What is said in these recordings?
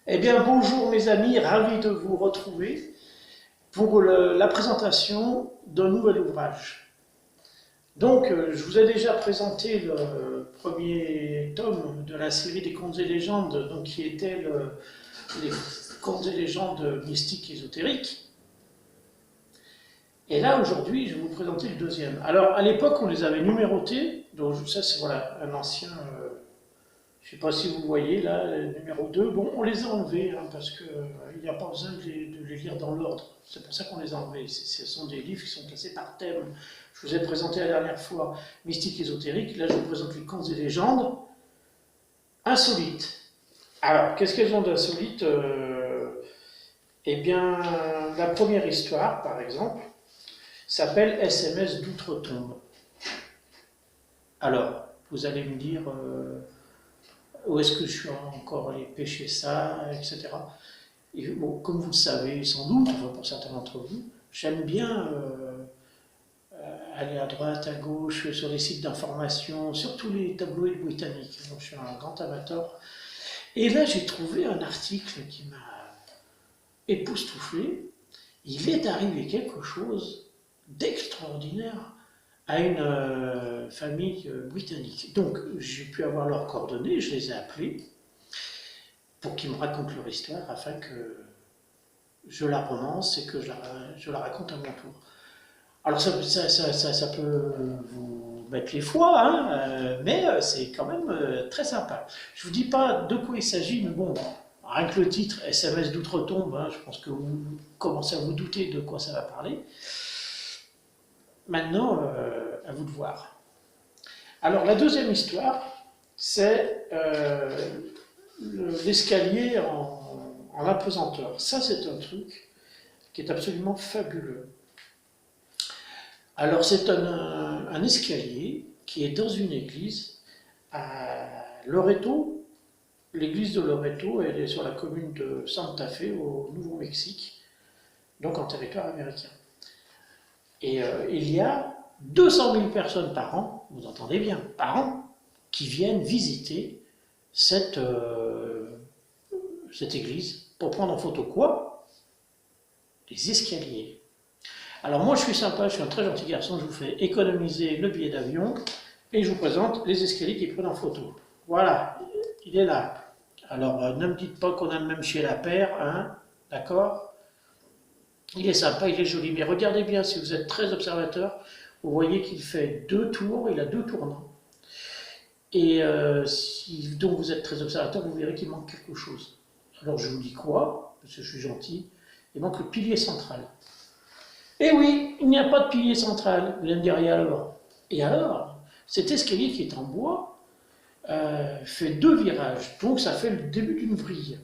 Eh bien, bonjour mes amis, ravi de vous retrouver pour la présentation d'un nouvel ouvrage. Donc, je vous ai déjà présenté le premier tome de la série des contes et légendes, donc qui était les contes et légendes mystiques ésotériques. Et là, aujourd'hui, je vais vous présenter le deuxième. Alors, à l'époque, on les avait numérotés, donc ça, c'est voilà, un ancien. Je ne sais pas si vous voyez là, le numéro 2. Bon, on les a enlevés parce qu'il n'y a pas besoin de les lire dans l'ordre. C'est pour ça qu'on les a enlevés. Ce sont des livres qui sont classés par thème. Je vous ai présenté la dernière fois Mystique ésotérique. Là, je vous présente les contes et légendes insolites. Alors, qu'est-ce qu'elles ont d'insolite Eh bien, la première histoire, par exemple, s'appelle SMS d'outre-tombe. Alors, vous allez me dire, où est-ce que je suis encore allé pêcher ça, etc. Et bon, comme vous le savez sans doute, enfin pour certains d'entre vous, j'aime bien aller à droite, à gauche, sur les sites d'information, sur tous les tabloïds britanniques. Donc, je suis un grand amateur. Et là, j'ai trouvé un article qui m'a époustouflé. Il est arrivé quelque chose d'extraordinaire à une famille britannique. Donc, j'ai pu avoir leurs coordonnées, je les ai appelés pour qu'ils me racontent leur histoire afin que je la romance et que je la raconte à mon tour. Alors ça peut vous mettre les foies, mais c'est quand même très sympa. Je ne vous dis pas de quoi il s'agit, mais bon, rien que le titre SMS d'outre-tombe, je pense que vous commencez à vous douter de quoi ça va parler. Maintenant, à vous de voir. Alors la deuxième histoire, c'est l'escalier en apesanteur. Ça, c'est un truc qui est absolument fabuleux. Alors, c'est un escalier qui est dans une église à Loreto. L'église de Loreto, elle est sur la commune de Santa Fe, au Nouveau-Mexique, donc en territoire américain. Et il y a 200 000 personnes par an, vous entendez bien, par an, qui viennent visiter cette église pour prendre en photo quoi? Les escaliers. Alors moi je suis sympa, je suis un très gentil garçon, je vous fais économiser le billet d'avion et je vous présente les escaliers qui prennent en photo. Voilà, il est là. Alors ne me dites pas qu'on a le même chez la paire, d'accord? Il est sympa, il est joli, mais regardez bien, si vous êtes très observateur, vous voyez qu'il fait 2 tours, il a 2 tournants. Et si donc vous êtes très observateur, vous verrez qu'il manque quelque chose. Alors je vous dis quoi? Parce que je suis gentil, il manque le pilier central. Eh oui, il n'y a pas de pilier central. Vous allez me dire, et alors? Et alors, cet escalier qui est en bois fait 2 virages, donc ça fait le début d'une vrille.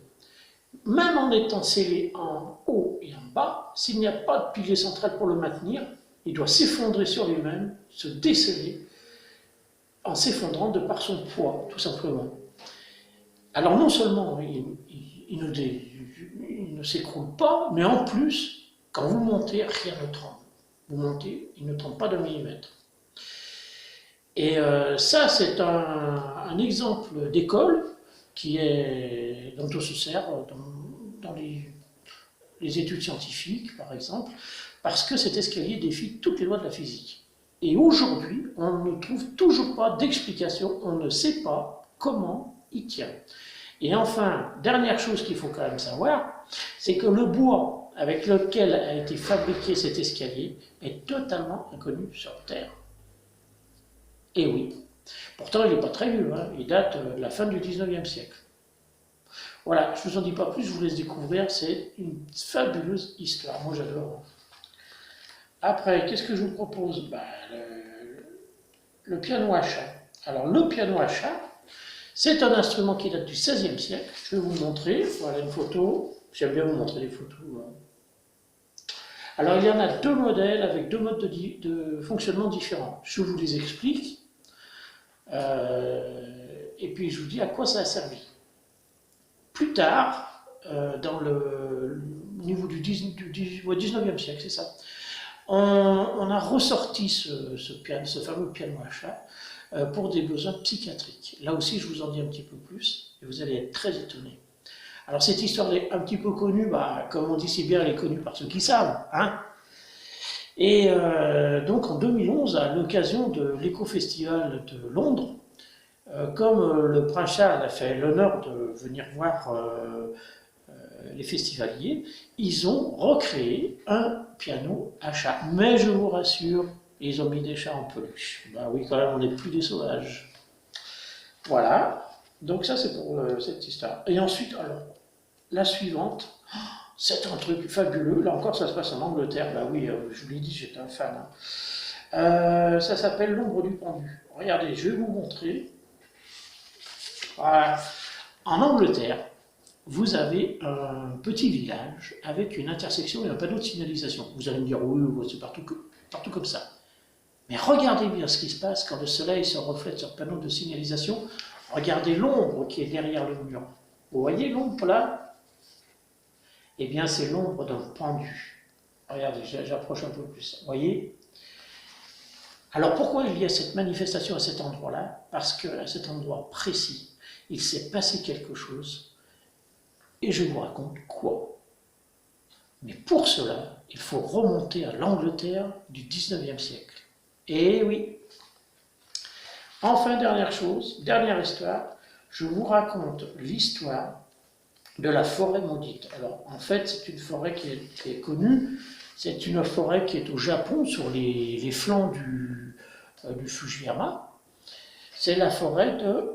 Même en étant scellé en haut et en bas, s'il n'y a pas de pilier central pour le maintenir, il doit s'effondrer sur lui-même, se déceler, en s'effondrant de par son poids, tout simplement. Alors non seulement il ne s'écroule pas, mais en plus, quand vous montez, rien ne tremble. Vous montez, il ne tremble pas de millimètre. Et ça, c'est un exemple d'école dont on se sert dans les études scientifiques, par exemple, parce que cet escalier défie toutes les lois de la physique. Et aujourd'hui, on ne trouve toujours pas d'explication, on ne sait pas comment il tient. Et enfin, dernière chose qu'il faut quand même savoir, c'est que le bois avec lequel a été fabriqué cet escalier est totalement inconnu sur Terre. Et oui. Pourtant, il n'est pas très vieux, il date de la fin du 19e siècle. Voilà, je ne vous en dis pas plus, je vous laisse découvrir, c'est une fabuleuse histoire, moi j'adore. Après, qu'est-ce que je vous propose? Le piano à chat. Alors, le piano à chat, c'est un instrument qui date du XVIe siècle. Je vais vous le montrer. Voilà une photo. J'aime bien vous montrer les photos. Alors, il y en a 2 modèles avec 2 modes de fonctionnement différents. Je vous les explique. Et puis, je vous dis à quoi ça a servi. Plus tard, dans le niveau du 19e siècle, c'est ça, on a ressorti ce fameux piano à chat pour des besoins psychiatriques. Là aussi, je vous en dis un petit peu plus et vous allez être très étonnés. Alors cette histoire est un petit peu connue, comme on dit si bien, elle est connue par ceux qui savent. Hein. Et donc en 2011, à l'occasion de l'Éco-Festival de Londres, comme le prince Charles a fait l'honneur de venir voir les festivaliers, ils ont recréé un piano à chat. Mais je vous rassure, ils ont mis des chats en peluche. Ben oui, quand même, on n'est plus des sauvages. Voilà. Donc ça, c'est pour cette histoire. Et ensuite, alors, la suivante, c'est un truc fabuleux. Là encore, ça se passe en Angleterre. Bah oui, je vous l'ai dit, j'étais un fan. Hein. Ça s'appelle L'ombre du pendu. Regardez, je vais vous montrer. Voilà. En Angleterre, vous avez un petit village avec une intersection et un panneau de signalisation. Vous allez me dire, oui, c'est partout comme ça. Mais regardez bien ce qui se passe quand le soleil se reflète sur le panneau de signalisation. Regardez l'ombre qui est derrière le mur. Vous voyez l'ombre là? Eh bien, c'est l'ombre d'un pendu. Regardez, j'approche un peu plus. Vous voyez? Alors, pourquoi il y a cette manifestation à cet endroit-là? Parce qu'à cet endroit précis, il s'est passé quelque chose. Et je vous raconte quoi. Mais pour cela, il faut remonter à l'Angleterre du 19e siècle. Et oui. Enfin, dernière chose, dernière histoire, je vous raconte l'histoire de la forêt maudite. Alors, en fait, c'est une forêt qui est connue, c'est une forêt qui est au Japon, sur les flancs du Fujiyama. C'est la forêt de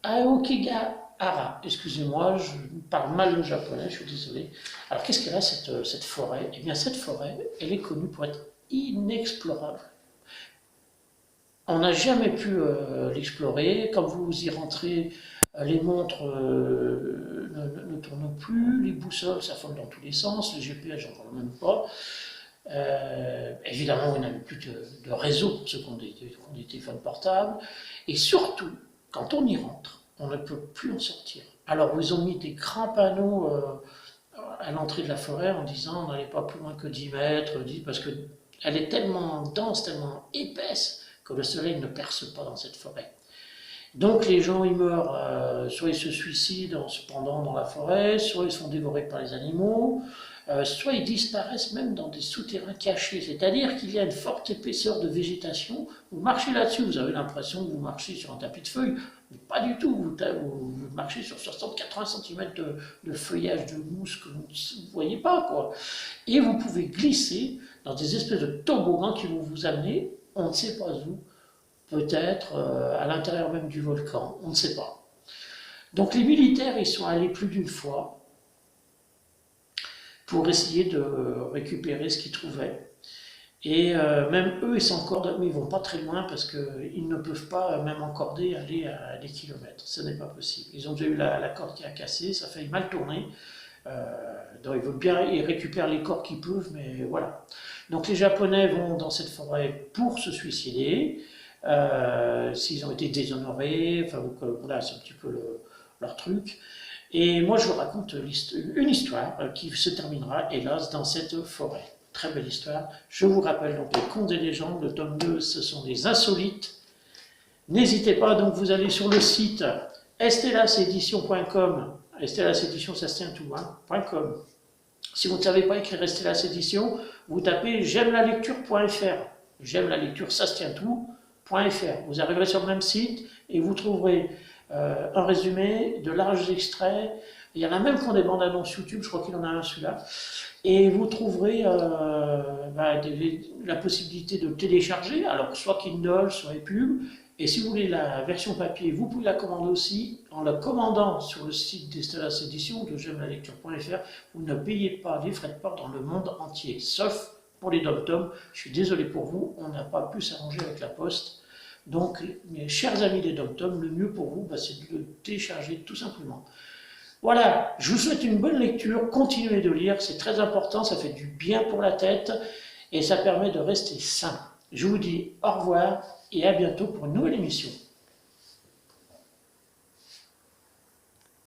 Aokigahara. Excusez-moi, je parle mal le japonais, je suis désolé. Alors, qu'est-ce qu'elle a, cette forêt? Eh bien, cette forêt, elle est connue pour être inexplorable. On n'a jamais pu l'explorer. Quand vous y rentrez, les montres ne tournent plus, les boussoles s'affolent dans tous les sens, les GPS, j'en parle même pas. Évidemment, il n'y a plus de réseau pour ceux qui ont des téléphones portables. Et surtout, quand on y rentre, on ne peut plus en sortir. Alors, ils ont mis des grands panneaux à l'entrée de la forêt en disant n'allez pas plus loin que 10 mètres, parce qu'elle est tellement dense, tellement épaisse, que le soleil ne perce pas dans cette forêt. Donc les gens ils meurent, soit ils se suicident en se pendant dans la forêt, soit ils sont dévorés par les animaux, soit ils disparaissent même dans des souterrains cachés, c'est-à-dire qu'il y a une forte épaisseur de végétation, vous marchez là-dessus, vous avez l'impression que vous marchez sur un tapis de feuilles, mais pas du tout, vous marchez sur 60-80 cm de feuillage de mousse que vous ne voyez pas, quoi. Et vous pouvez glisser dans des espèces de toboggans qui vont vous amener, on ne sait pas où, peut-être à l'intérieur même du volcan, on ne sait pas. Donc les militaires, ils sont allés plus d'une fois pour essayer de récupérer ce qu'ils trouvaient. Et même eux, ils s'encordent, mais ils ne vont pas très loin parce qu'ils ne peuvent pas, même encorder, aller à des kilomètres. Ce n'est pas possible. Ils ont déjà eu la corde qui a cassé, ça fait mal tourner. Donc ils veulent bien, ils récupèrent les corps qu'ils peuvent, mais voilà. Donc les Japonais vont dans cette forêt pour se suicider. S'ils ont été déshonorés, enfin voilà, c'est un petit peu leur truc. Et moi je vous raconte une histoire qui se terminera hélas dans cette forêt. Très belle histoire. Je vous rappelle donc les contes et légendes, le tome 2, ce sont des insolites. N'hésitez pas, donc vous allez sur le site estellasédition.com. Estelas Édition, ça se tient tout, hein, .com. Si vous ne savez pas écrire Estelas Édition, vous tapez j'aime la lecture.fr. J'aime la lecture, ça se tient tout.fr. Vous arriverez sur le même site et vous trouverez un résumé, de larges extraits. Il y en a même qui ont des bandes annonces YouTube, je crois qu'il y en a un celui-là. Et vous trouverez la possibilité de télécharger, alors soit Kindle, soit EPUB. Et si vous voulez la version papier, vous pouvez la commander aussi en la commandant sur le site d'Estelas Édition de j'aime la lecture.fr. Vous ne payez pas les frais de port dans le monde entier, sauf pour les dom-toms. Je suis désolé pour vous, on n'a pas pu s'arranger avec la poste. Donc, mes chers amis des dom-toms, le mieux pour vous, c'est de le télécharger tout simplement. Voilà, je vous souhaite une bonne lecture, continuez de lire, c'est très important, ça fait du bien pour la tête et ça permet de rester sain. Je vous dis au revoir et à bientôt pour une nouvelle émission.